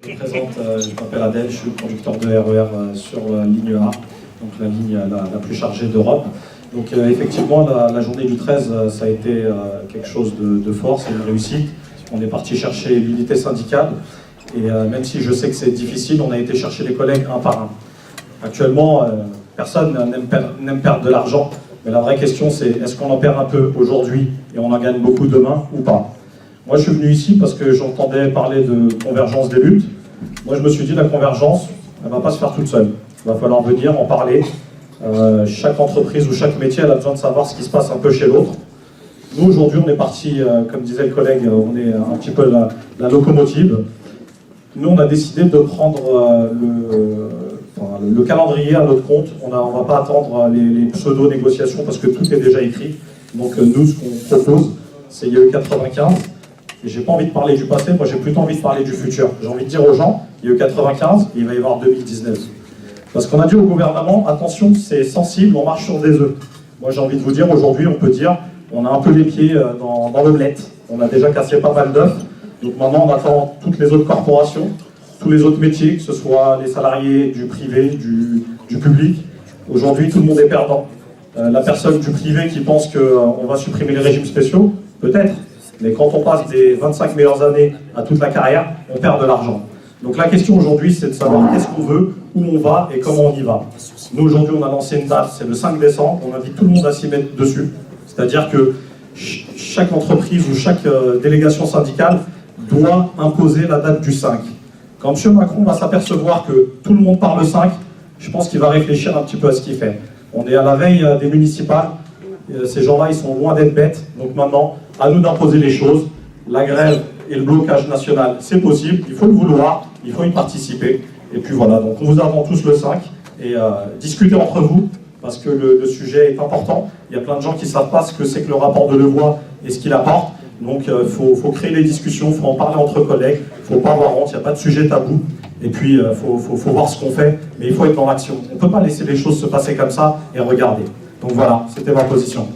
Je me présente, je m'appelle Adèle, je suis conducteur de RER sur la ligne A, donc la ligne la plus chargée d'Europe. Donc effectivement, la journée du 13, ça a été quelque chose de fort, c'est une réussite. On est parti chercher l'unité syndicale, et même si je sais que c'est difficile, on a été chercher les collègues un par un. Actuellement, personne n'aime perdre de l'argent, mais la vraie question c'est est-ce qu'on en perd un peu aujourd'hui et on en gagne beaucoup demain ou pas? Moi je suis venu ici parce que j'entendais parler de convergence des luttes. Moi je me suis dit la convergence, elle ne va pas se faire toute seule. Il va falloir venir en parler. Chaque entreprise ou chaque métier elle a besoin de savoir ce qui se passe un peu chez l'autre. Nous aujourd'hui on est parti, comme disait le collègue, on est un petit peu la locomotive. Nous on a décidé de prendre le calendrier à notre compte. On ne va pas attendre les pseudo-négociations parce que tout est déjà écrit. Donc nous ce qu'on propose c'est il y a eu 95. Et j'ai pas envie de parler du passé, moi j'ai plutôt envie de parler du futur. J'ai envie de dire aux gens, il y a eu 95 et il va y avoir 2019. Parce qu'on a dit au gouvernement, attention, c'est sensible, on marche sur des œufs. Moi j'ai envie de vous dire, aujourd'hui on peut dire, on a un peu les pieds dans l'omelette. On a déjà cassé pas mal d'œufs. Donc maintenant on attend toutes les autres corporations, tous les autres métiers, que ce soit les salariés du privé, du public. Aujourd'hui tout le monde est perdant. La personne du privé qui pense qu'on va supprimer les régimes spéciaux, peut-être. Mais quand on passe des 25 meilleures années à toute la carrière, on perd de l'argent. Donc la question aujourd'hui, c'est de savoir qu'est-ce qu'on veut, où on va et comment on y va. Nous aujourd'hui, on a lancé une date, c'est le 5 décembre, on invite tout le monde à s'y mettre dessus. C'est-à-dire que chaque entreprise ou chaque délégation syndicale doit imposer la date du 5. Quand M. Macron va s'apercevoir que tout le monde parle le 5, je pense qu'il va réfléchir un petit peu à ce qu'il fait. On est à la veille des municipales. Ces gens-là, ils sont loin d'être bêtes. Donc maintenant, à nous d'imposer les choses. La grève et le blocage national, c'est possible. Il faut le vouloir, il faut y participer. Et puis voilà, donc on vous attend tous le 5. Et discutez entre vous, parce que le sujet est important. Il y a plein de gens qui ne savent pas ce que c'est que le rapport de Levoy et ce qu'il apporte. Donc il faut créer les discussions, il faut en parler entre collègues. Il ne faut pas avoir honte, il n'y a pas de sujet tabou. Et puis il faut voir ce qu'on fait, mais il faut être dans l'action. On ne peut pas laisser les choses se passer comme ça et regarder. Donc voilà, c'était ma position.